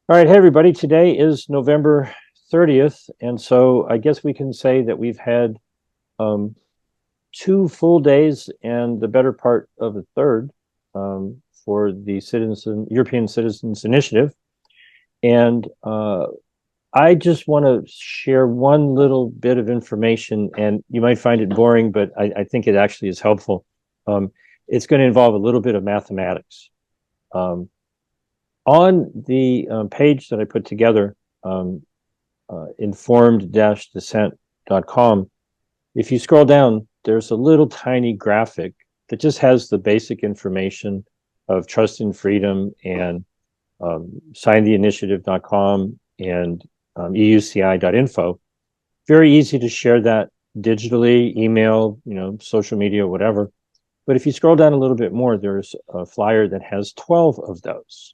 All right, hey everybody. Today is November 30th, and so I guess we can say that we've had um, 2 full days and the better part of a third for the European Citizens Initiative. And I just want to share one little bit of information, and you might find it boring, but I think it actually is helpful. Um, it's going to involve a little bit of mathematics. Um, on the page that I put together, um, informed-dissent.com, if you scroll down, there's a little tiny graphic that just has the basic information of Trust in Freedom and signtheinitiative.com and euci.info. Very easy to share that digitally, email, social media, whatever. But if you scroll down a little bit more, there's a flyer that has 12 of those.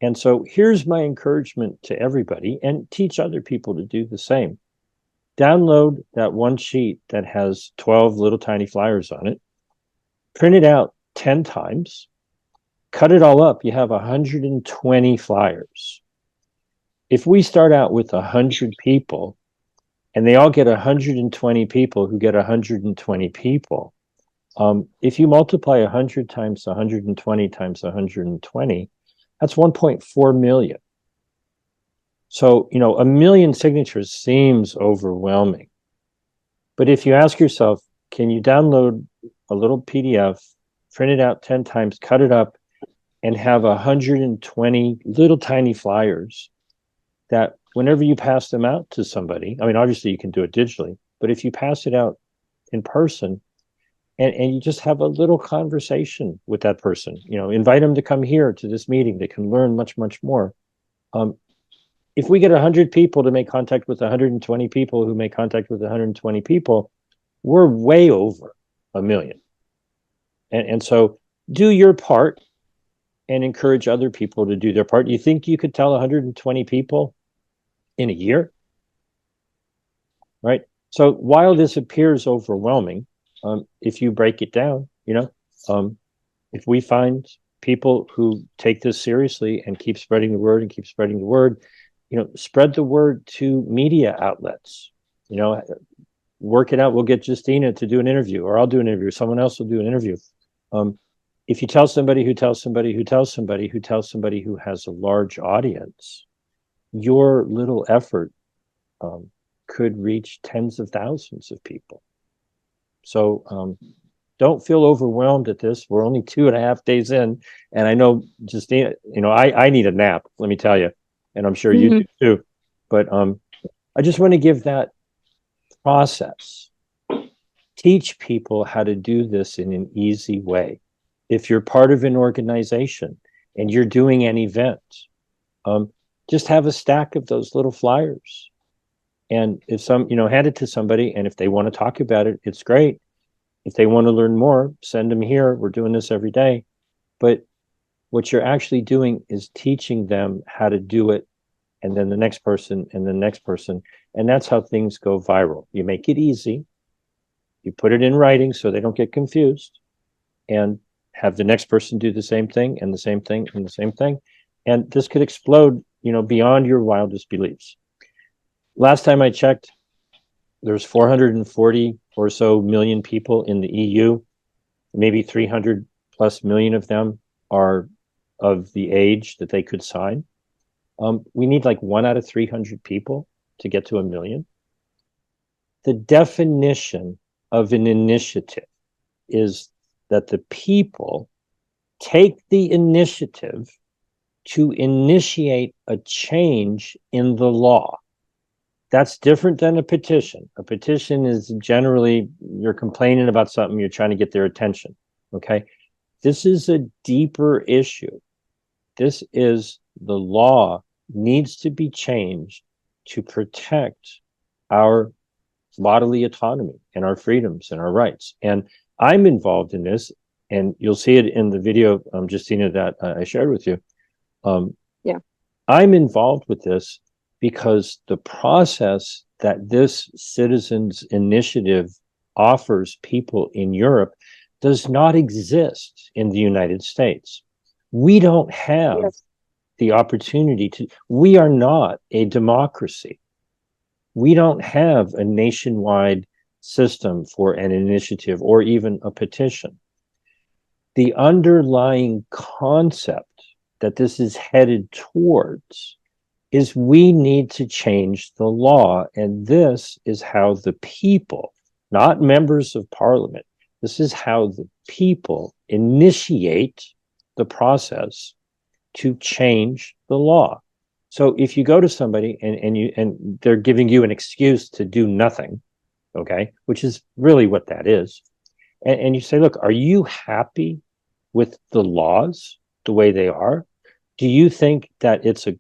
And so here's my encouragement to everybody, and teach other people to do the same. Download that one sheet that has 12 little tiny flyers on it, print it out 10 times, cut it all up. You have 120 flyers. If we start out with 100 people and they all get 120 people who get 120 people, if you multiply 100 times 120 times 120, that's 1.4 million. So, a million signatures seems overwhelming. But if you ask yourself, can you download a little PDF, print it out 10 times, cut it up, and have 120 little tiny flyers that whenever you pass them out to somebody, I mean, obviously you can do it digitally, but if you pass it out in person and you just have a little conversation with that person, invite them to come here to this meeting, they can learn much, much more. If we get 100 people to make contact with 120 people who make contact with 120 people, we're way over a million. And so do your part and encourage other people to do their part. You think you could tell 120 people in a year? Right? So while this appears overwhelming, if you break it down, if we find people who take this seriously and keep spreading the word and keep spreading the word, spread the word to media outlets, work it out. We'll get Justina to do an interview, or I'll do an interview. Someone else will do an interview. If you tell somebody who tells somebody who tells somebody who tells somebody who has a large audience, your little effort could reach tens of thousands of people. So don't feel overwhelmed at this. We're only 2.5 days in, and I know Justina, I need a nap, let me tell you, and I'm sure you do too. But I just want to give that process. Teach people how to do this in an easy way. If you're part of an organization and you're doing an event, just have a stack of those little flyers. And if hand it to somebody, and if they want to talk about it, it's great. If they want to learn more, send them here. We're doing this every day. But what you're actually doing is teaching them how to do it, and then the next person, and the next person. And that's how things go viral. You make it easy. You put it in writing so they don't get confused, and have the next person do the same thing and the same thing and the same thing. And this could explode, beyond your wildest beliefs. Last time I checked, there's 440 or so million people in the EU. Maybe 300 plus million of them are of the age that they could sign. We need like 1 out of 300 people to get to a million. The definition of an initiative is that the people take the initiative to initiate a change in the law. That's different than a petition. A petition is generally you're complaining about something, you're trying to get their attention. Okay. This is a deeper issue. This is the law needs to be changed to protect our bodily autonomy and our freedoms and our rights. And I'm involved in this, and you'll see it in the video, Justina, that I shared with you. Yeah. I'm involved with this because the process that this citizens initiative offers people in Europe does not exist in the United States. We don't have Yes. the opportunity to, we are not a democracy. We don't have a nationwide system for an initiative or even a petition. The underlying concept that this is headed towards is we need to change the law. And this is how the people, not members of parliament, this is how the people initiate the process to change the law. So if you go to somebody and they're giving you an excuse to do nothing, okay, which is really what that is, and you say, look, are you happy with the laws the way they are? Do you think that it's a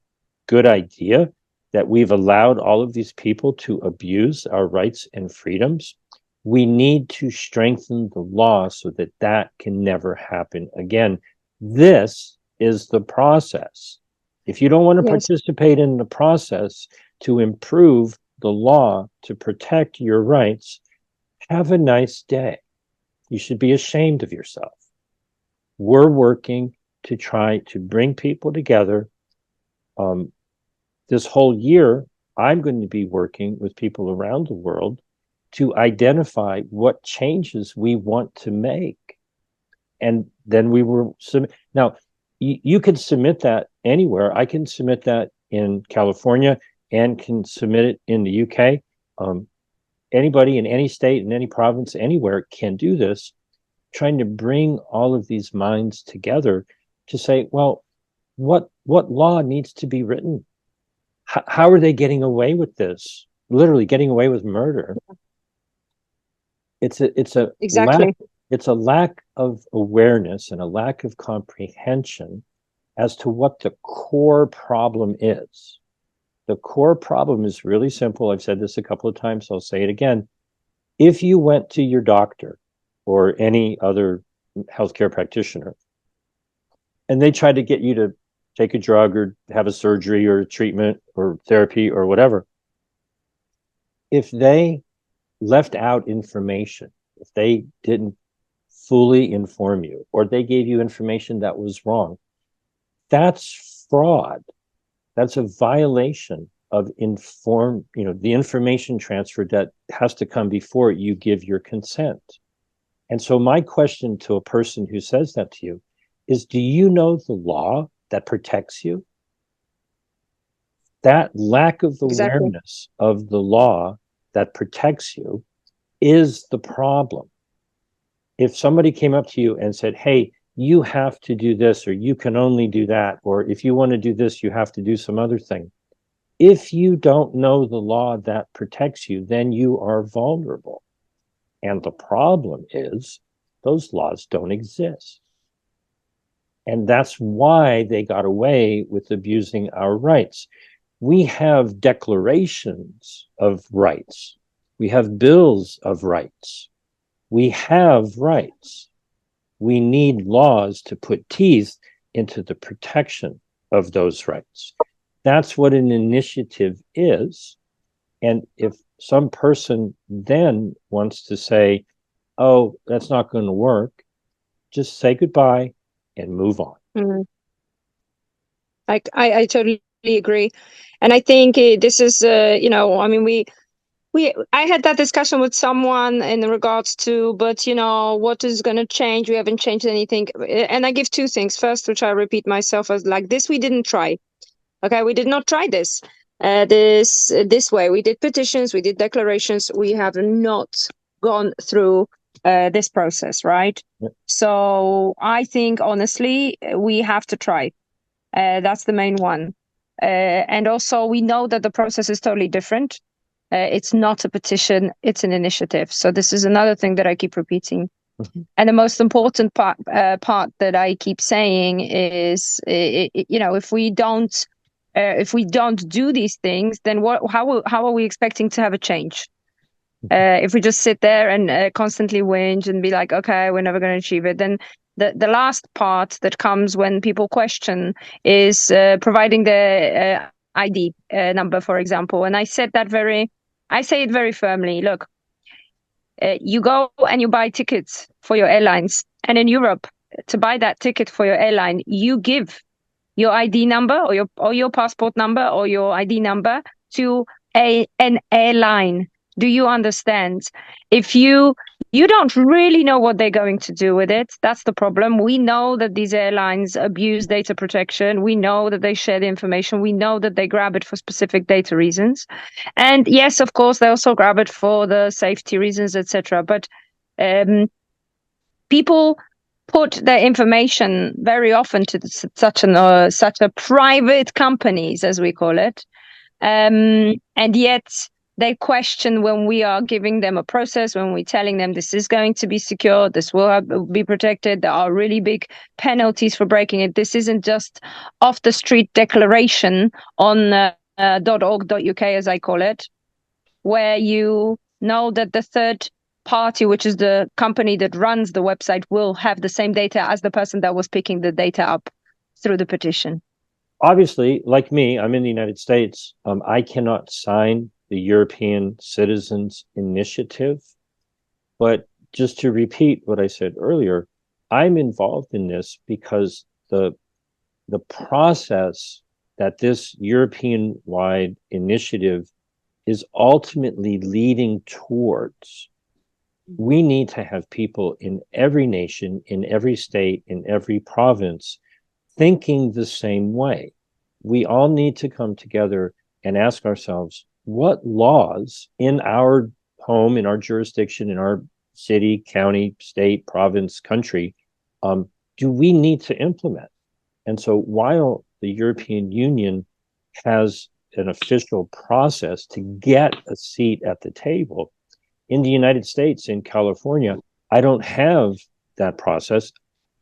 good idea that we've allowed all of these people to abuse our rights and freedoms? We need to strengthen the law so that that can never happen again. This is the process. If you don't want to participate in the process to improve the law to protect your rights, have a nice day. You should be ashamed of yourself. We're working to try to bring people together. This whole year, I'm going to be working with people around the world to identify what changes we want to make. And then we will submit. Now, you can submit that anywhere. I can submit that in California and can submit it in the UK. Anybody in any state, in any province, anywhere can do this, trying to bring all of these minds together to say, well, what law needs to be written? How are they getting away with this? Literally getting away with murder. It's a Exactly. it's a lack of awareness and a lack of comprehension as to what the core problem is. The core problem is really simple. I've said this a couple of times, so I'll say it again. If you went to your doctor or any other healthcare practitioner and they tried to get you to take a drug or have a surgery or a treatment or therapy or whatever, if they left out information, if they didn't fully inform you, or they gave you information that was wrong, that's fraud. That's a violation of the information transfer that has to come before you give your consent. And so my question to a person who says that to you is, do you know the law that protects you? That lack of awareness of the law that protects you is the problem. If somebody came up to you and said, hey, you have to do this, or you can only do that, or if you want to do this, you have to do some other thing. If you don't know the law that protects you, then you are vulnerable. And the problem is those laws don't exist. And that's why they got away with abusing our rights. We have declarations of rights. We have bills of rights. We have rights. We need laws to put teeth into the protection of those rights. That's what an initiative is. And if some person then wants to say, oh, that's not going to work, just say goodbye and move on. Mm. I totally agree. And I think this is, I mean, I had that discussion with someone in regards to, but what is going to change? We haven't changed anything. And I give two things. First, which I repeat myself as like this, we didn't try. Okay, we did not try this. This way. We did petitions, we did declarations. We have not gone through this process, right? Yep. So I think honestly, we have to try. That's the main one. And also, we know that the process is totally different. It's not a petition, it's an initiative. So this is another thing that I keep repeating. Mm-hmm. And the most important part that I keep saying is, if we don't do these things, then how are we expecting to have a change? If we just sit there and constantly whinge and be like, okay, we're never going to achieve it, then the last part that comes when people question is providing the ID number, for example. And I say it very firmly. Look, you go and you buy tickets for your airlines, and in Europe, to buy that ticket for your airline, you give your ID number or your passport number or your ID number to an airline. Do you understand? If you don't really know what they're going to do with it, that's the problem. We know that these airlines abuse data protection. We know that they share the information. We know that they grab it for specific data reasons. And yes, of course, they also grab it for the safety reasons, etc. But people put their information very often to such a private companies, as we call it, and yet they question when we are giving them a process, when we're telling them this is going to be secure, this will be protected, there are really big penalties for breaking it. This isn't just off the street declaration on .org.uk, as I call it, where you know that the third party, which is the company that runs the website, will have the same data as the person that was picking the data up through the petition. Obviously, like me, I'm in the United States. I cannot sign the European Citizens Initiative. But just to repeat what I said earlier, I'm involved in this because the process that this European-wide initiative is ultimately leading towards, we need to have people in every nation, in every state, in every province, thinking the same way. We all need to come together and ask ourselves, what laws in our home, in our jurisdiction, in our city, county, state, province, country, do we need to implement? And so while the European Union has an official process to get a seat at the table, in the United States, in California, I don't have that process.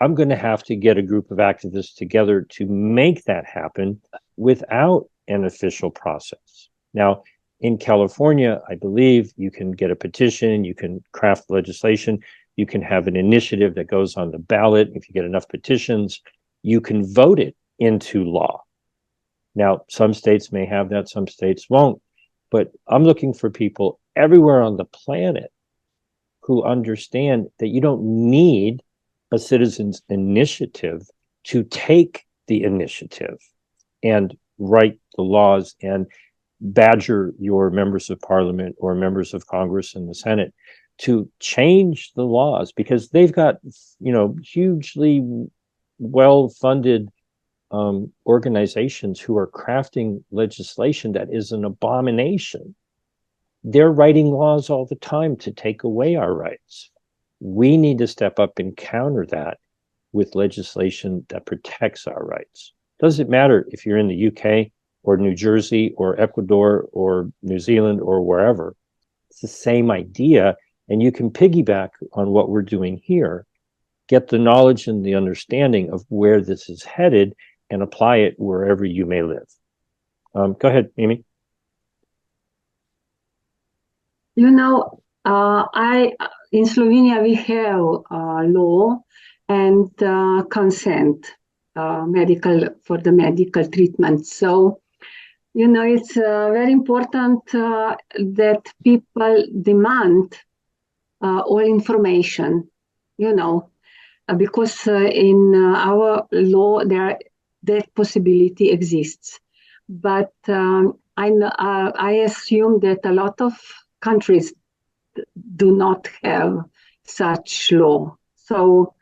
I'm going to have to get a group of activists together to make that happen without an official process. Now, in California, I believe you can get a petition, you can craft legislation, you can have an initiative that goes on the ballot. If you get enough petitions, you can vote it into law. Now, some states may have that, some states won't. But I'm looking for people everywhere on the planet who understand that you don't need a citizens' initiative to take the initiative and write the laws and badger your members of parliament or members of Congress and the Senate to change the laws, because they've got, hugely well-funded organizations who are crafting legislation that is an abomination. They're writing laws all the time to take away our rights. We need to step up and counter that with legislation that protects our rights. Doesn't matter if you're in the UK or New Jersey or Ecuador or New Zealand or wherever. It's the same idea, and you can piggyback on what we're doing here, get the knowledge and the understanding of where this is headed, and apply it wherever you may live. Go ahead, Amy. In Slovenia we have law and consent for the medical treatment. So, it's very important that people demand all information, because in our law that possibility exists. But I assume that a lot of countries do not have such law. So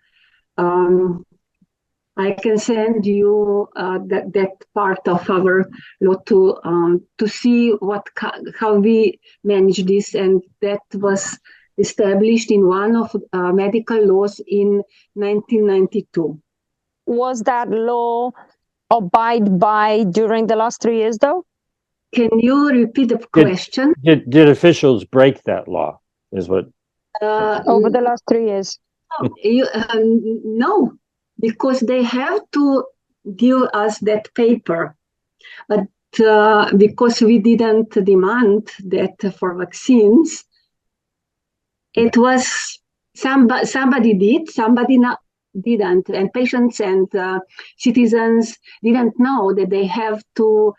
I can send you that part of our law to see how we manage this, and that was established in one of medical laws in 1992. Was that law abided by during the last 3 years, though? Can you repeat the question? Did officials break that law? Is what over the last 3 years? No, because they have to give us that paper, but because we didn't demand that for vaccines, it was somebody did, somebody didn't, and patients and citizens didn't know that they have to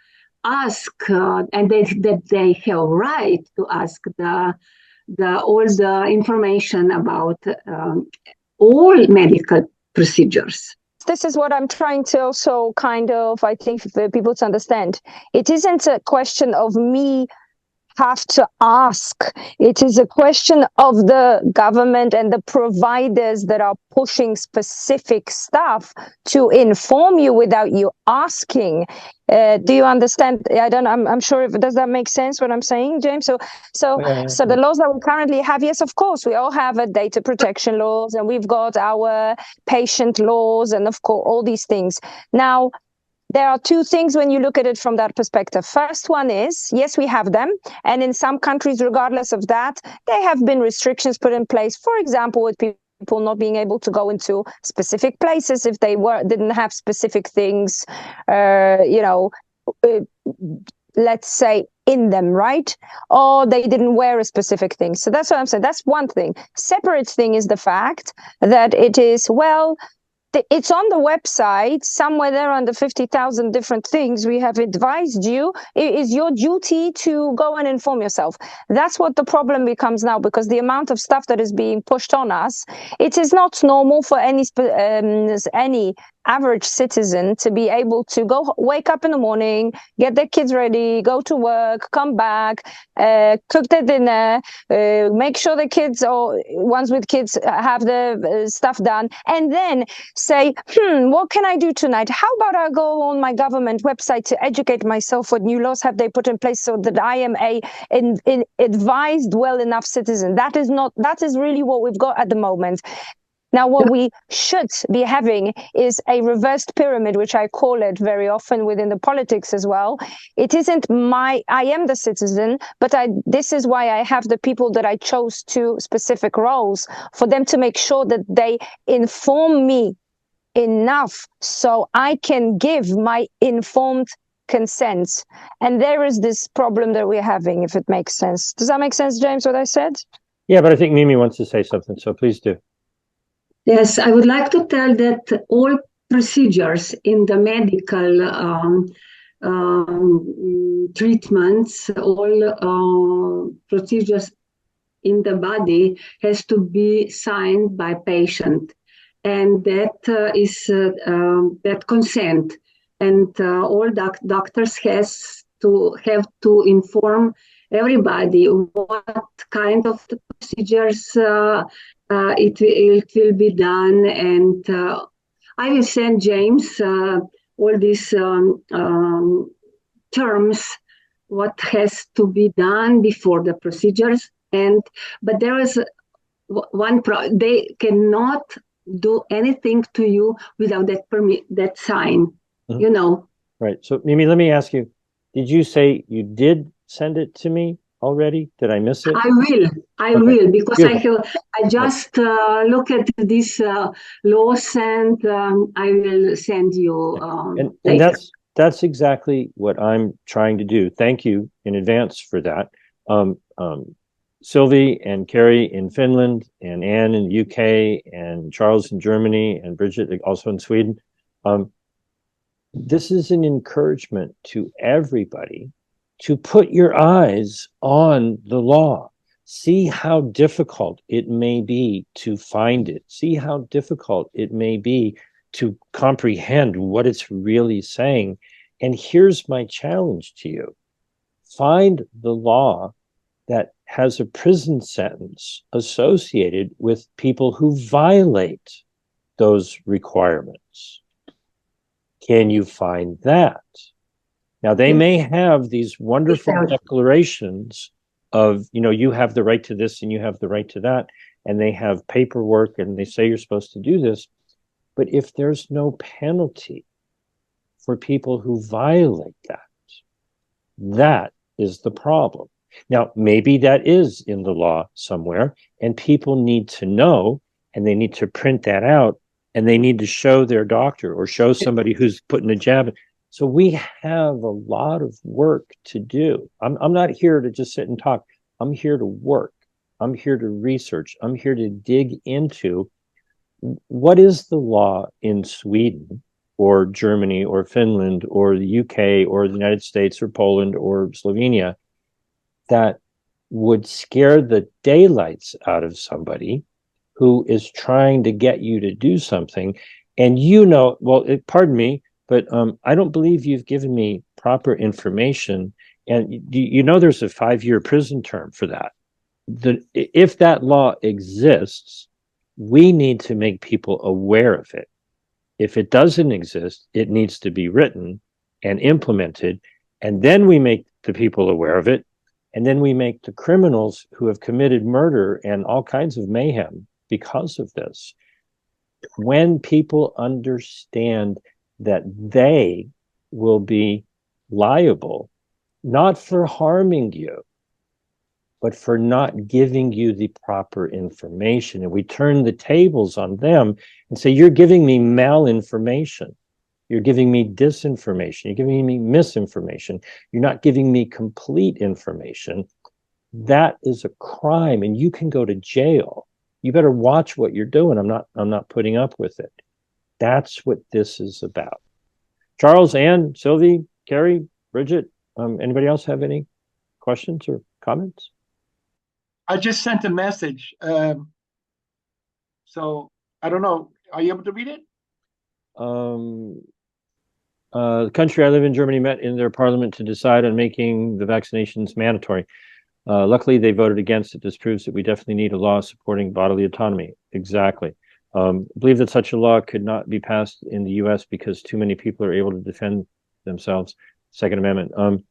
ask, and that they have right to ask all the information about all medical procedures. this is what I'm trying to also kind of, I think, for people to understand. It isn't a question of me have to ask. It is a question of the government and the providers that are pushing specific stuff to inform you without you asking. Do you understand? I'm sure if does that make sense what I'm saying, James? So the laws that we currently have, yes, of course, we all have a data protection laws, and we've got our patient laws, and of course all these things. Now, there are two things when you look at it from that perspective. First one is, yes, we have them. And in some countries, regardless of that, there have been restrictions put in place. For example, with people not being able to go into specific places if they didn't have specific things, let's say in them, right? Or they didn't wear a specific thing. So that's what I'm saying. That's one thing. Separate thing is the fact that it is, well, it's on the website somewhere there under 50,000 different things. We have advised you. It is your duty to go and inform yourself. That's what the problem becomes now, because the amount of stuff that is being pushed on us, it is not normal for any average citizen to be able to go wake up in the morning, get their kids ready, go to work, come back, cook their dinner, make sure the kids or ones with kids have the stuff done, and then say, what can I do tonight? How about I go on my government website to educate myself? What new laws have they put in place so that I am a advised, well enough citizen? That is really what we've got at the moment. Now, what we should be having is a reversed pyramid, which I call it very often within the politics as well. It isn't I am the citizen, but this is why I have the people that I chose to specific roles, for them to make sure that they inform me enough so I can give my informed consent. And there is this problem that we're having, if it makes sense. Does that make sense, James, what I said? Yeah, but I think Mimi wants to say something, so please do. Yes, I would like to tell that all procedures in the medical treatments, all procedures in the body has to be signed by patient, and that is that consent, and all doctors have to inform everybody what kind of the procedures it will be done, and I will send James all these terms, what has to be done before the procedures. But there is one they cannot do anything to you without that sign. Mm-hmm. Right. So Mimi, let me ask you, did you say you did send it to me already? Did I miss it? I will, because I just look at this laws, and I will send you and that's exactly what I'm trying to do. Thank you in advance for that. Sylvie and Carrie in Finland, and Anne in the UK, and Charles in Germany, and Bridget also in Sweden. This is an encouragement to everybody to put your eyes on the law. See how difficult it may be to find it. See how difficult it may be to comprehend what it's really saying. And here's my challenge to you. Find the law that has a prison sentence associated with people who violate those requirements. Can you find that? Now, they may have these wonderful declarations of, you have the right to this and you have the right to that, and they have paperwork and they say you're supposed to do this. But if there's no penalty for people who violate that, that is the problem. Now, maybe that is in the law somewhere, and people need to know, and they need to print that out, and they need to show their doctor or show somebody who's putting a jab in. So we have a lot of work to do. I'm not here to just sit and talk. I'm here to work. I'm here to research. I'm here to dig into what is the law in Sweden or Germany or Finland or the UK or the United States or Poland or Slovenia that would scare the daylights out of somebody who is trying to get you to do something. And you know, well, pardon me, but I don't believe you've given me proper information. And you know, there's a 5-year prison term for that. If that law exists, we need to make people aware of it. If it doesn't exist, it needs to be written and implemented. And then we make the people aware of it. And then we make the criminals who have committed murder and all kinds of mayhem because of this. When people understand that they will be liable, not for harming you, but for not giving you the proper information. And we turn the tables on them and say, you're giving me malinformation. You're giving me disinformation. You're giving me misinformation. You're not giving me complete information. That is a crime, and you can go to jail. You better watch what you're doing. I'm not putting up with it. That's what this is about. Charles, Ann, Sylvie, Carrie, Bridget, anybody else have any questions or comments? I just sent a message. So I don't know. Are you able to read it? The country I live in, Germany, met in their parliament to decide on making the vaccinations mandatory. Luckily, they voted against it. This proves that we definitely need a law supporting bodily autonomy. Exactly. I believe that such a law could not be passed in the U.S. because too many people are able to defend themselves. Second Amendment.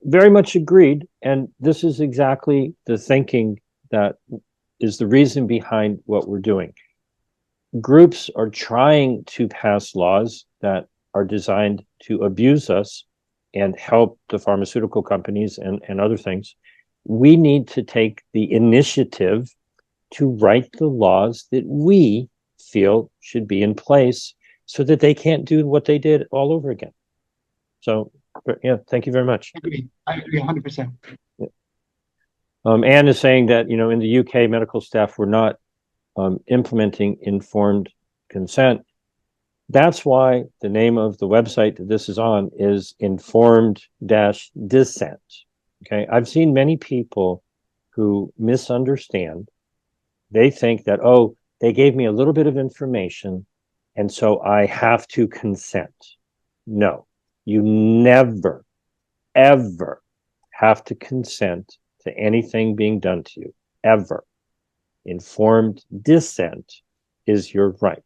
Very much agreed. And this is exactly the thinking that is the reason behind what we're doing. Groups are trying to pass laws that are designed to abuse us and help the pharmaceutical companies and other things. We need to take the initiative to write the laws that we feel should be in place so that they can't do what they did all over again. So, yeah, thank you very much. I agree 100%. Anne is saying that, you know, in the UK, medical staff were not implementing informed consent. That's why the name of the website that this is on is informed-dissent. Okay, I've seen many people who misunderstand. They think that, oh, they gave me a little bit of information, and so I have to consent. No, you never, ever have to consent to anything being done to you, ever. Informed dissent is your right.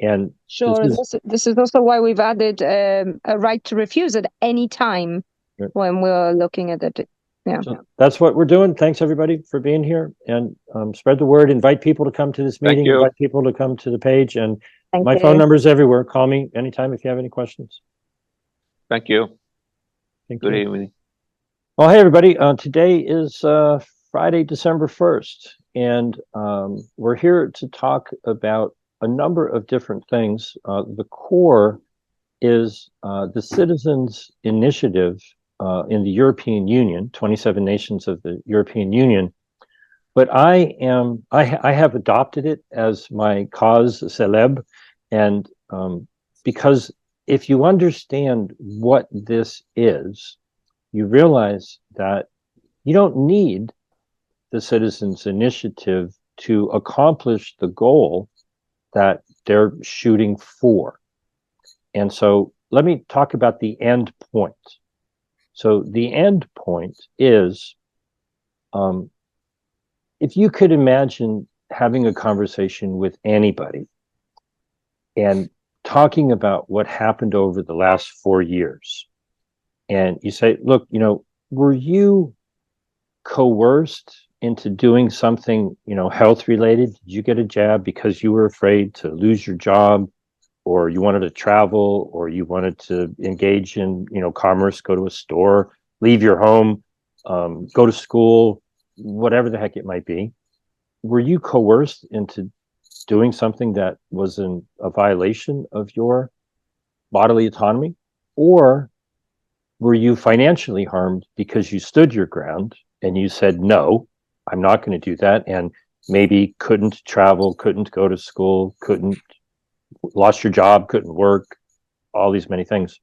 And sure, this is also why we've added a right to refuse at any time when we're looking at it. Yeah, so that's what we're doing. Thanks everybody for being here, and spread the word. Invite people to come to this meeting. Invite people to come to the page, and my phone number is everywhere. Call me anytime if you have any questions. Thank you. Good evening. Well, hey everybody. Today is Friday, December 1st, and we're here to talk about a number of different things. The core is the Citizens Initiative in the European Union, 27 nations of the European Union. But I have adopted it as my cause célèbre, and because if you understand what this is, you realize that you don't need the Citizens Initiative to accomplish the goal that they're shooting for. And so let me talk about the end point. So the end point is, if you could imagine having a conversation with anybody and talking about what happened over the last 4 years, and you say, look, you know, were you coerced into doing something, you know, health related? Did you get a jab because you were afraid to lose your job, or you wanted to travel, or you wanted to engage in, you know, commerce, go to a store, leave your home, go to school, whatever the heck it might be? Were you coerced into doing something that was a violation of your bodily autonomy? Or were you financially harmed because you stood your ground and you said, no, I'm not going to do that, and maybe couldn't travel, couldn't go to school, lost your job, couldn't work, all these many things.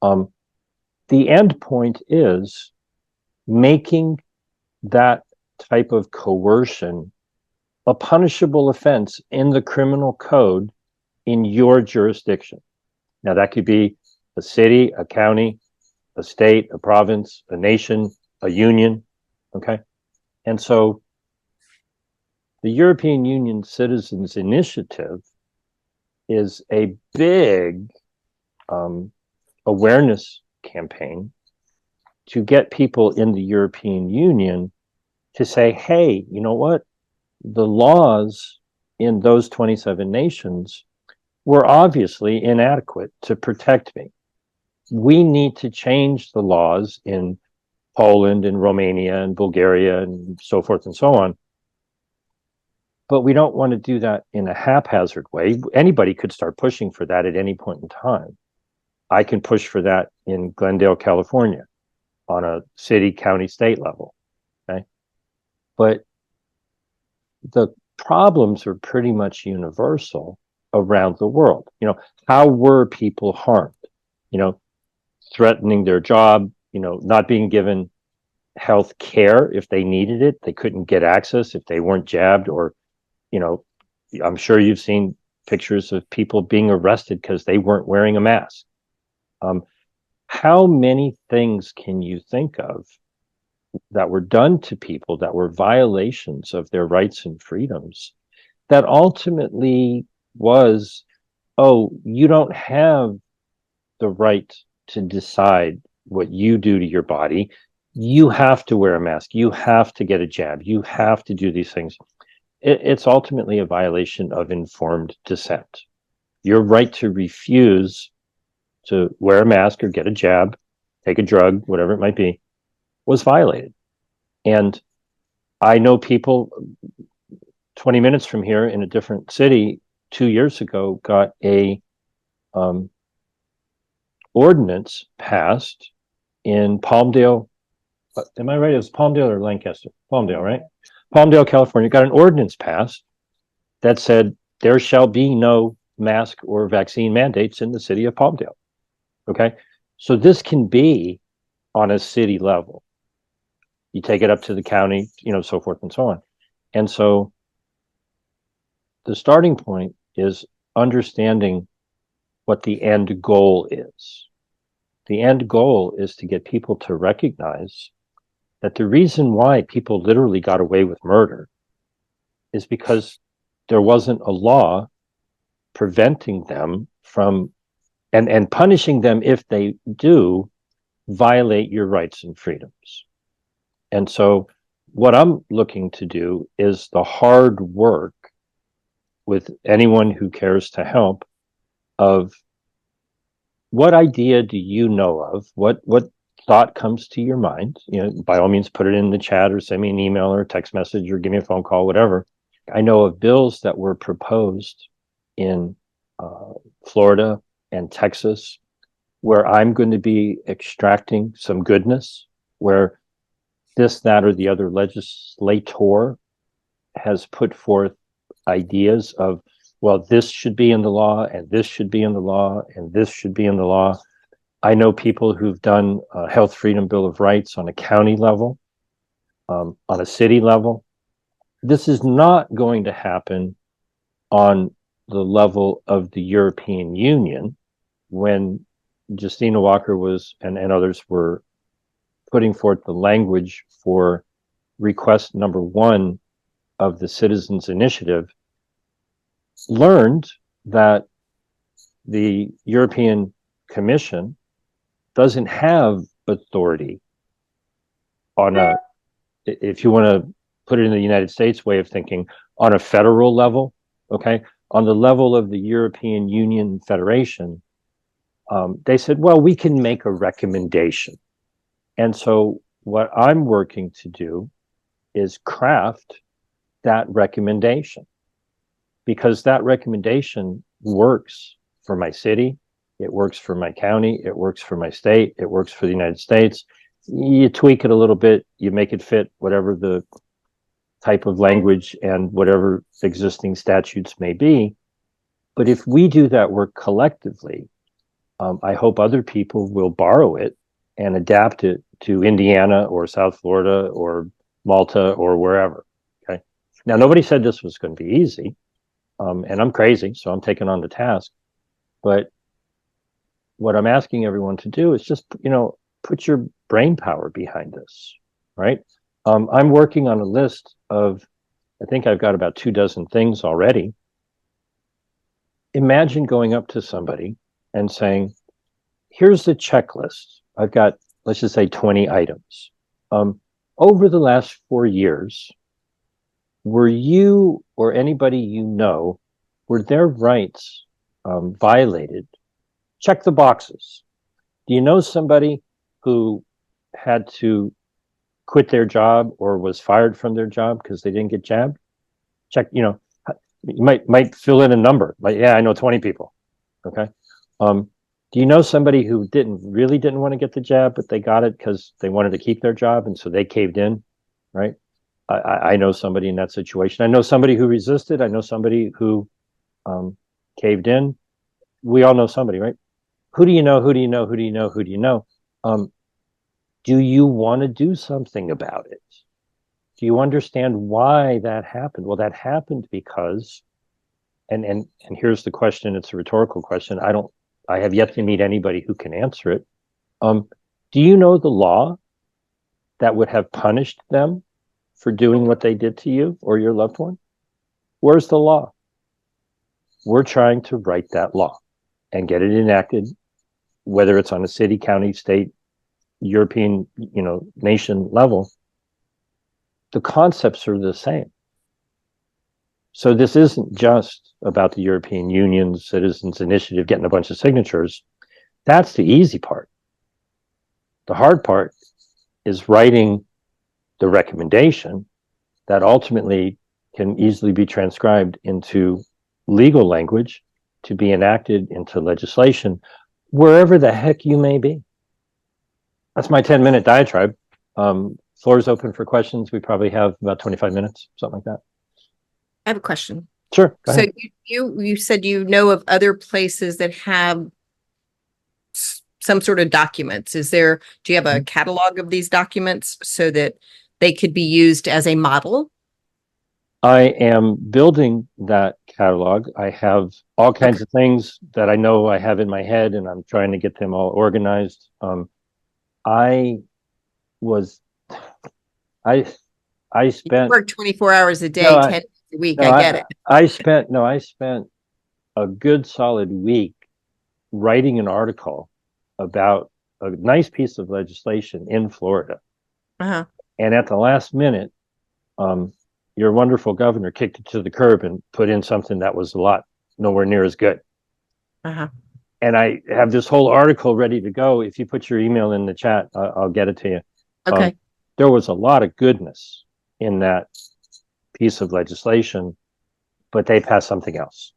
The end point is making that type of coercion a punishable offense in the criminal code in your jurisdiction. Now, that could be a city, a county, a state, a province, a nation, a union. Okay. And so the European Union Citizens Initiative is a big awareness campaign to get people in the European Union to say, hey, you know what? The laws in those 27 nations were obviously inadequate to protect me. We need to change the laws in Poland and Romania and Bulgaria and so forth and so on. But we don't want to do that in a haphazard way. Anybody could start pushing for that at any point in time. I can push for that in Glendale, California, on a city, county, state level. Okay. But the problems are pretty much universal around the world. You know, how were people harmed? You know, threatening their job, you know, not being given health care if they needed it. They couldn't get access if they weren't jabbed, or, you know, I'm sure you've seen pictures of people being arrested because they weren't wearing a mask. How many things can you think of that were done to people that were violations of their rights and freedoms that ultimately was, oh, you don't have the right to decide what you do to your body. You have to wear a mask. You have to get a jab. You have to do these things. It's ultimately a violation of informed dissent. Your right to refuse to wear a mask or get a jab, take a drug, whatever it might be, was violated. And I know people 20 minutes from here in a different city 2 years ago got a ordinance passed in Palmdale. Am I right? It was Palmdale or Lancaster? Palmdale, right? Palmdale, California, got an ordinance passed that said there shall be no mask or vaccine mandates in the city of Palmdale. Okay. So this can be on a city level. You take it up to the county, you know, so forth and so on. And so the starting point is understanding what the end goal is. The end goal is to get people to recognize that the reason why people literally got away with murder is because there wasn't a law preventing them from and punishing them if they do violate your rights and freedoms. And so what I'm looking to do is the hard work with anyone who cares to help of what idea do you know of? What thought comes to your mind? You know, by all means, put it in the chat or send me an email or a text message or give me a phone call, whatever. I know of bills that were proposed in Florida and Texas, where I'm going to be extracting some goodness, where this, that, or the other legislator has put forth ideas of, well, this should be in the law, and this should be in the law, and this should be in the law. I know people who've done a Health Freedom Bill of Rights on a county level, on a city level. This is not going to happen on the level of the European Union. When Justina Walker was and others were putting forth the language for request number 1 of the Citizens Initiative, learned that the European Commission doesn't have authority on a, if you want to put it in the United States way of thinking, on a federal level, okay, on the level of the European Union Federation. They said, well, we can make a recommendation. And so what I'm working to do is craft that recommendation, because that recommendation works for my city, it works for my county, it works for my state, it works for the United States. You tweak it a little bit, you make it fit whatever the type of language and whatever existing statutes may be. But if we do that work collectively, I hope other people will borrow it and adapt it to Indiana or South Florida or Malta or wherever. Okay. Now, nobody said this was going to be easy. and I'm crazy, so I'm taking on the task. But what I'm asking everyone to do is just, put your brain power behind this, right? I'm working on a list of, I think I've got about 24 things already. Imagine going up to somebody and saying, here's the checklist. I've got, let's just say 20 items. Over the last 4 years, were you or anybody you know, were their rights violated? Check the boxes. Do you know somebody who had to quit their job or was fired from their job because they didn't get jabbed? Check, you might fill in a number. Like, yeah, I know 20 people. Okay. Do you know somebody who really didn't want to get the jab, but they got it because they wanted to keep their job, and so they caved in, right? I know somebody in that situation. I know somebody who resisted. I know somebody who caved in. We all know somebody, right? Who do you know? Who do you know? Who do you know? Who do you know? Do you want to do something about it? Do you understand why that happened? Well, that happened because, and here's the question. It's a rhetorical question. I have yet to meet anybody who can answer it. Do you know the law that would have punished them for doing what they did to you or your loved one? Where's the law? We're trying to write that law and get it enacted, whether it's on a city, county, state, European, nation level. The concepts are the same. So this isn't just about the European Union's Citizens Initiative getting a bunch of signatures. That's the easy part. The hard part is writing the recommendation that ultimately can easily be transcribed into legal language to be enacted into legislation wherever the heck you may be. That's my 10-minute diatribe. Floor is open for questions. We probably have about 25 minutes, something like that. I have a question. Sure. So you said you know of other places that have some sort of documents. Do you have a catalog of these documents so that they could be used as a model? I am building that catalog. I have all kinds of things that I know I have in my head, and I'm trying to get them all organized. I spent work 24 hours a day, 10 days a week. I get it. I spent a good solid week writing an article about a nice piece of legislation in Florida. Uh-huh. And at the last minute, your wonderful governor kicked it to the curb and put in something that was nowhere near as good. Uh-huh. And I have this whole article ready to go. If you put your email in the chat, I'll get it to you. Okay. There was a lot of goodness in that piece of legislation, but they passed something else.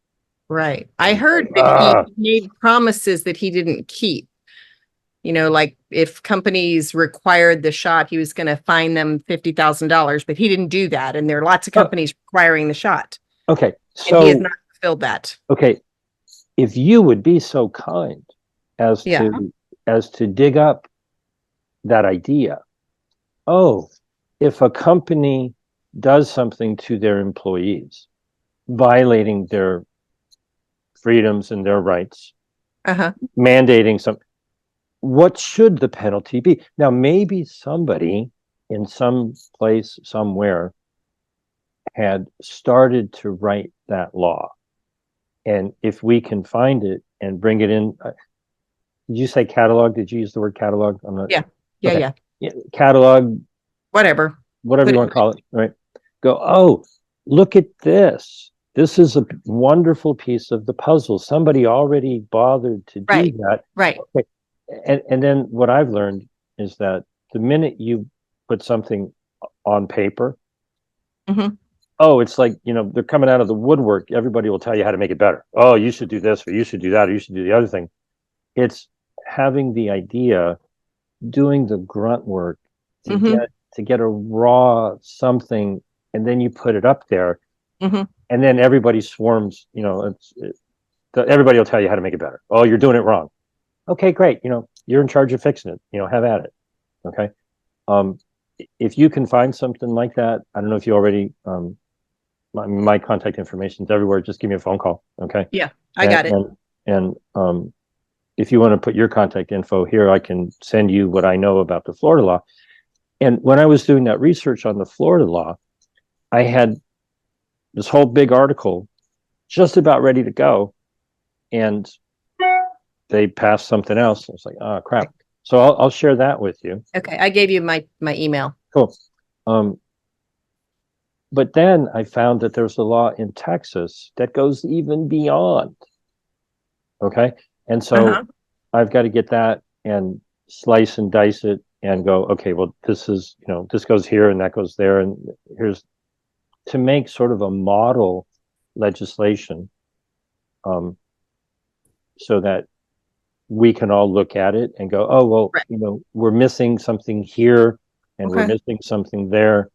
Right. I heard that he made promises that he didn't keep. Like if companies required the shot, he was going to fine them $50,000, but he didn't do that. And there are lots of companies requiring the shot. Okay. So and he has not fulfilled that. Okay. If you would be so kind as to dig up that idea. Oh, if a company does something to their employees, violating their freedoms and their rights, mandating what should the penalty be? Now, maybe somebody in some place somewhere had started to write that law. And if we can find it and bring it in, did you say catalog? Did you use the word catalog? I'm not. Yeah. Catalog. Whatever you want to call it, right? Go, oh, look at this. This is a wonderful piece of the puzzle. Somebody already bothered to do that. Right. Okay. And then what I've learned is that the minute you put something on paper, it's like, they're coming out of the woodwork. Everybody will tell you how to make it better. Oh, you should do this, or you should do that, or you should do the other thing. It's having the idea, doing the grunt work to get a raw something, and then you put it up there, and then everybody swarms. Everybody will tell you how to make it better. Oh, you're doing it wrong. Okay, great. You're in charge of fixing it. Have at it. Okay. If you can find something like that, I don't know if you already my contact information is everywhere. Just give me a phone call. Okay. I got it. And if you want to put your contact info here, I can send you what I know about the Florida law. And when I was doing that research on the Florida law, I had this whole big article just about ready to go, and they passed something else. I was like, oh crap. So I'll share that with you. Okay, I gave you my email. Cool. But then I found that there's a law in Texas that goes even beyond. Okay. And so I've got to get that and slice and dice it and go, okay, well, this is, this goes here and that goes there. And here's to make sort of a model legislation so that we can all look at it and go, oh, well, Right. We're missing something here and we're missing something there.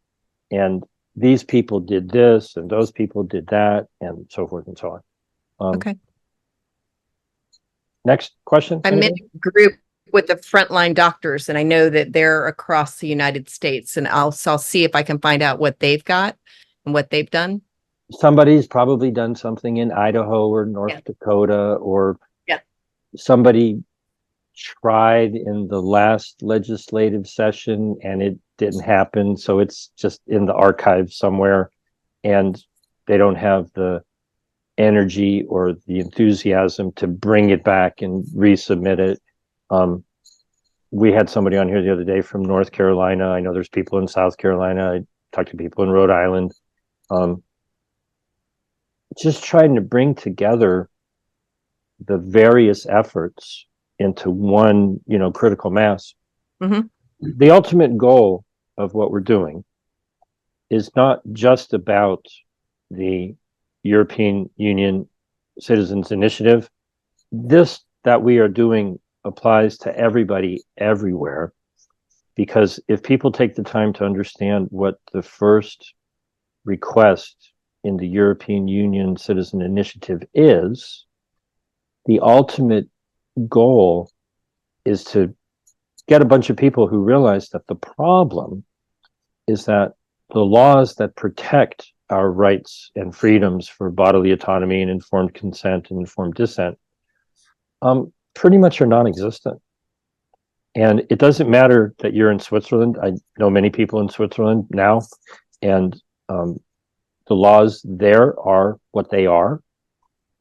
And these people did this and those people did that and so forth and so on. Okay. Next question. I'm in a group with the frontline doctors, and I know that they're across the United States, and I'll see if I can find out what they've got and what they've done. Somebody's probably done something in Idaho or North Dakota, or somebody tried in the last legislative session and it didn't happen. So it's just in the archive somewhere and they don't have the energy or the enthusiasm to bring it back and resubmit it. We had somebody on here the other day from North Carolina. I know there's people in South Carolina. I talked to people in Rhode Island. Just trying to bring together the various efforts into one, critical mass. Mm-hmm. The ultimate goal of what we're doing is not just about the European Union Citizens Initiative. This that we are doing applies to everybody everywhere, because if people take the time to understand what the first request in the European Union Citizen Initiative is, the ultimate goal is to get a bunch of people who realize that the problem is that the laws that protect our rights and freedoms for bodily autonomy and informed consent and informed dissent pretty much are non-existent. And it doesn't matter that you're in Switzerland. I know many people in Switzerland now, and the laws there are what they are.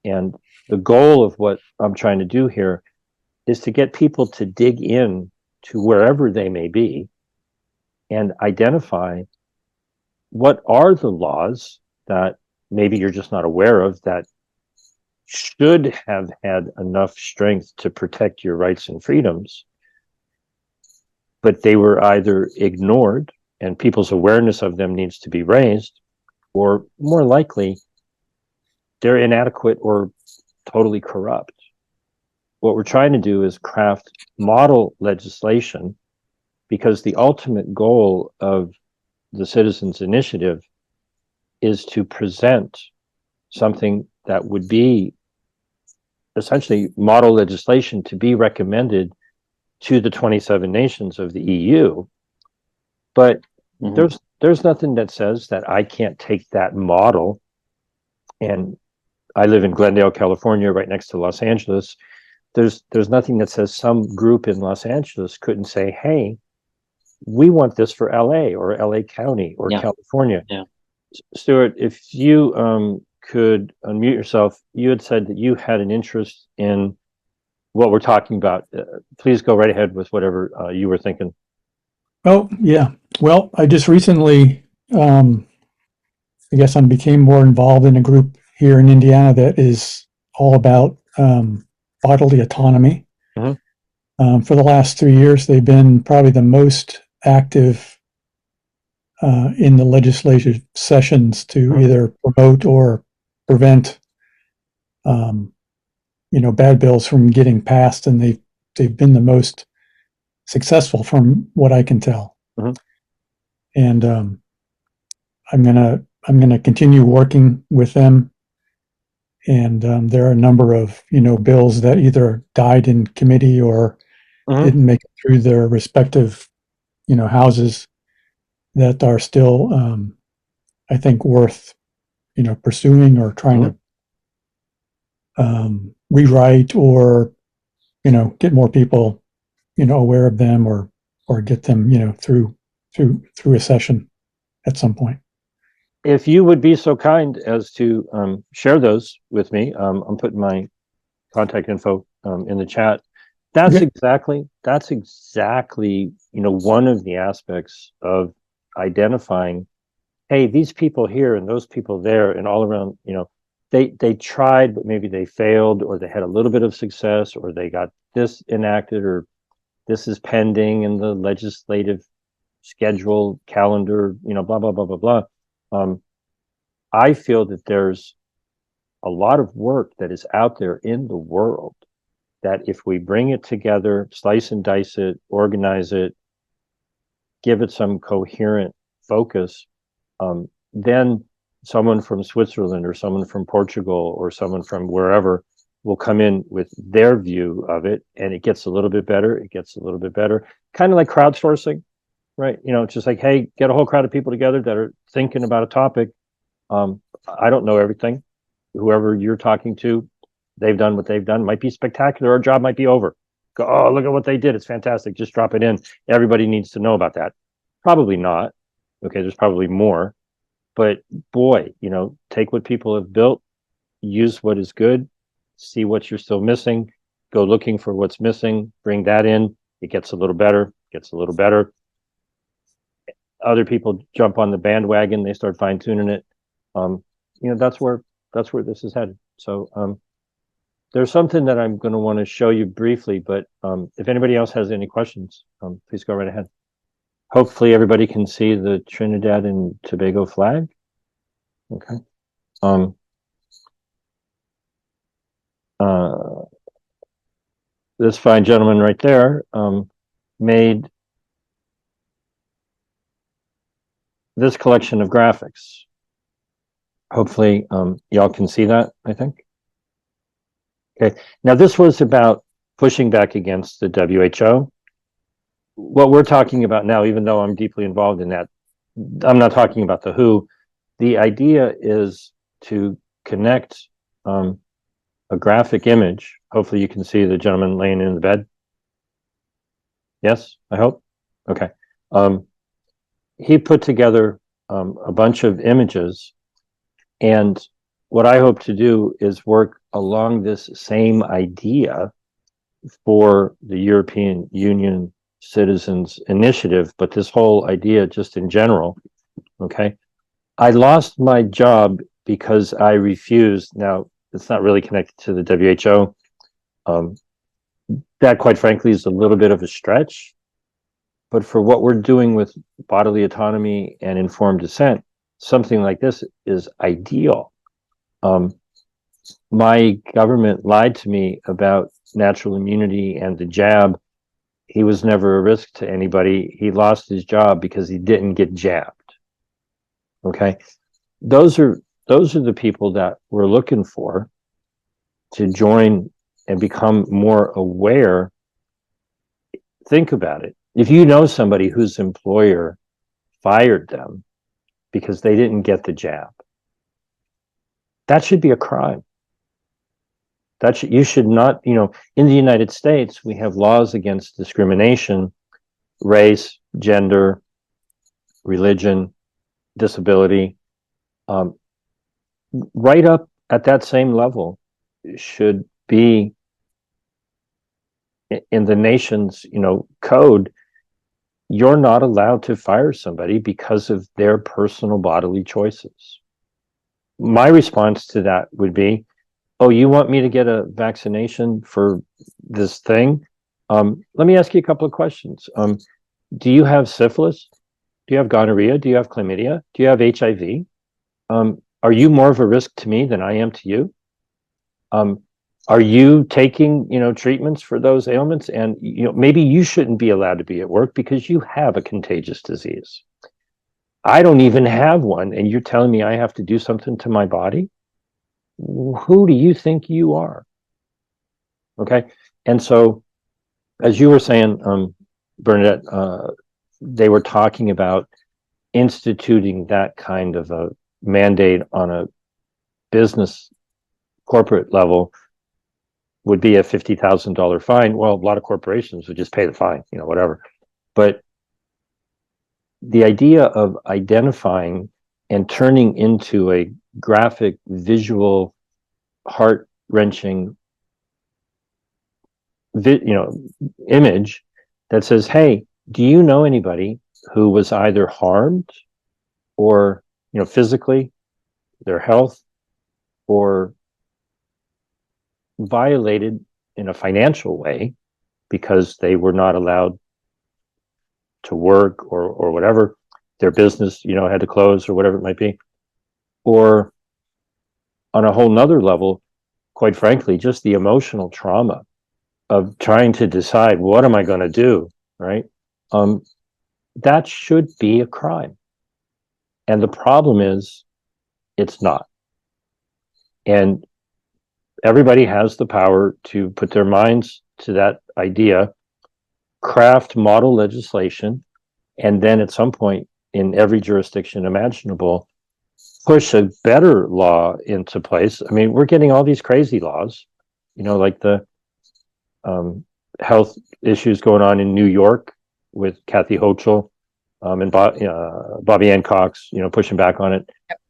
And the goal of what I'm trying to do here is to get people to dig in to wherever they may be and identify what are the laws that maybe you're just not aware of that should have had enough strength to protect your rights and freedoms, but they were either ignored and people's awareness of them needs to be raised, or more likely, they're inadequate or totally corrupt. What we're trying to do is craft model legislation, because the ultimate goal of the Citizens Initiative is to present something that would be essentially model legislation to be recommended to the 27 nations of the EU. But there's nothing that says that I can't take that model, and I live in Glendale, California, right next to Los Angeles. There's nothing that says some group in Los Angeles couldn't say, hey, we want this for LA or LA County or California. Yeah. Stuart, if you could unmute yourself, you had said that you had an interest in what we're talking about. Please go right ahead with whatever you were thinking. Oh, yeah. Well, I just recently, I guess I became more involved in a group here in Indiana that is all about bodily autonomy. Mm-hmm. For the last 3 years, they've been probably the most active in the legislative sessions to either promote or prevent, bad bills from getting passed, and they've been the most successful from what I can tell. Mm-hmm. And I'm gonna continue working with them. And there are a number of bills that either died in committee or didn't make it through their respective houses that are still I think worth pursuing or trying to rewrite or, get more people, aware of them or get them, through a session at some point. If you would be so kind as to share those with me, I'm putting my contact info in the chat. That's Okay. exactly, one of the aspects of identifying, hey, these people here and those people there and all around, they tried, but maybe they failed, or they had a little bit of success, or they got this enacted, or this is pending in the legislative schedule calendar, blah, blah, blah, blah, blah. I feel that there's a lot of work that is out there in the world that if we bring it together, slice and dice it, organize it, give it some coherent focus, then someone from Switzerland or someone from Portugal or someone from wherever will come in with their view of it, and it gets a little bit better. It gets a little bit better, kind of like crowdsourcing, right? It's just like, hey, get a whole crowd of people together that are thinking about a topic. I don't know everything. Whoever you're talking to, they've done what they've done. Might be spectacular. Our job might be over. Go, oh, look at what they did. It's fantastic. Just drop it in. Everybody needs to know about that. Probably not. Okay, there's probably more. But boy, take what people have built, use what is good, see what you're still missing, go looking for what's missing, bring that in. It gets a little better, gets a little better. Other people jump on the bandwagon, they start fine tuning it. That's where this is headed. So there's something that I'm going to want to show you briefly, but if anybody else has any questions, please go right ahead. Hopefully everybody can see the Trinidad and Tobago flag. Okay. This fine gentleman right there made this collection of graphics. Hopefully y'all can see that, I think. Okay, now this was about pushing back against the WHO. What we're talking about now, even though I'm deeply involved in that, I'm not talking about the WHO. The idea is to connect a graphic image. Hopefully you can see the gentleman laying in the bed. Yes, I hope. Okay. He put together a bunch of images, and what I hope to do is work along this same idea for the European Union Citizens Initiative, but this whole idea just in general. Okay. I lost my job because I refused. Now, it's not really connected to the WHO. That, quite frankly, is a little bit of a stretch. But for what we're doing with bodily autonomy and informed dissent, something like this is ideal. My government lied to me about natural immunity and the jab. He was never a risk to anybody. He lost his job because he didn't get jabbed. Okay, those are the people that we're looking for to join and become more aware. Think about it. If you know somebody whose employer fired them because they didn't get the jab, that should be a crime. You should not, in the United States, we have laws against discrimination, race, gender, religion, disability. Right up at that same level should be in the nation's, code. You're not allowed to fire somebody because of their personal bodily choices. My response to that would be, oh, you want me to get a vaccination for this thing? Let me ask you a couple of questions. Do you have syphilis? Do you have gonorrhea? Do you have chlamydia? Do you have HIV? Are you more of a risk to me than I am to you? Are you taking, treatments for those ailments? And, maybe you shouldn't be allowed to be at work because you have a contagious disease. I don't even have one, and you're telling me I have to do something to my body? Who do you think you are? Okay. And so, as you were saying, Bernadette, they were talking about instituting that kind of a mandate on a business corporate level would be a $50,000 fine. Well, a lot of corporations would just pay the fine, whatever. But the idea of identifying and turning into a graphic, visual, heart-wrenching, image that says, hey, do you know anybody who was either harmed or, physically, their health, or violated in a financial way because they were not allowed to work or whatever, their business, had to close or whatever it might be, or on a whole nother level, quite frankly, just the emotional trauma of trying to decide, what am I going to do, right? That should be a crime. And the problem is, it's not. And everybody has the power to put their minds to that idea, craft model legislation, and then at some point in every jurisdiction imaginable, push a better law into place. I mean, we're getting all these crazy laws, like the health issues going on in New York with Kathy Hochul and Bobby Ann Cox, pushing back on it. Yep.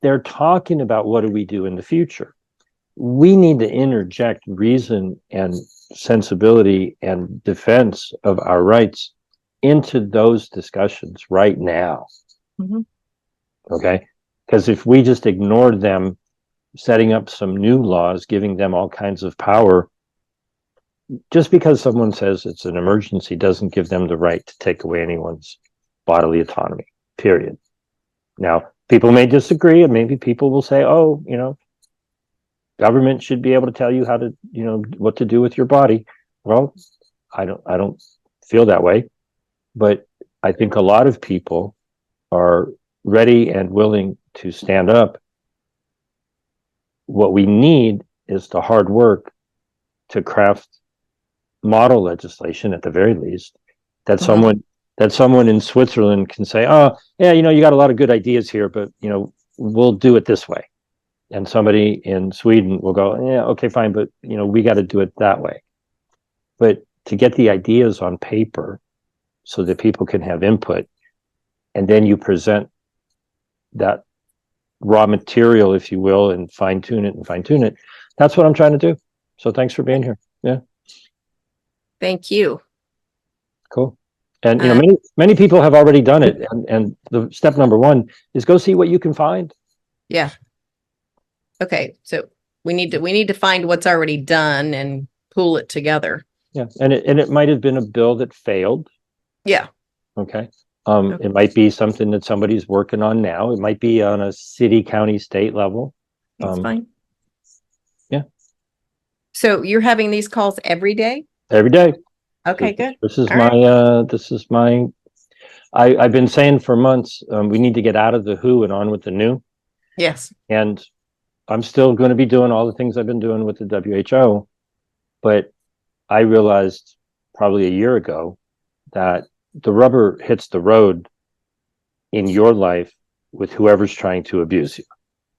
They're talking about what do we do in the future. We need to interject reason and sensibility and defense of our rights into those discussions right now. Mm-hmm. Okay? Because if we just ignored them, setting up some new laws, giving them all kinds of power, just because someone says it's an emergency doesn't give them the right to take away anyone's bodily autonomy, period. Now, people may disagree, and maybe people will say, oh, government should be able to tell you how to, what to do with your body. Well, I don't feel that way, but I think a lot of people are ready and willing to stand up. What we need is the hard work to craft model legislation, at the very least, that someone in Switzerland can say, oh yeah, you got a lot of good ideas here, but we'll do it this way. And somebody in Sweden will go, yeah, okay, fine, but we got to do it that way. But to get the ideas on paper so that people can have input, and then you present that raw material, if you will, and fine tune it. That's what I'm trying to do. So thanks for being here. Yeah. Thank you. Cool. And many people have already done it. And the step number one is go see what you can find. Yeah. Okay. So we need to find what's already done and pull it together. Yeah. And it might have been a bill that failed. Yeah. Okay. It might be something that somebody's working on now. It might be on a city, county, state level. That's fine. Yeah. So you're having these calls every day? Every day. Okay, good. This is All my, I've been saying for months, we need to get out of the who and on with the new. Yes. And I'm still going to be doing all the things I've been doing with the WHO. But I realized probably a year ago that the rubber hits the road in your life with whoever's trying to abuse you.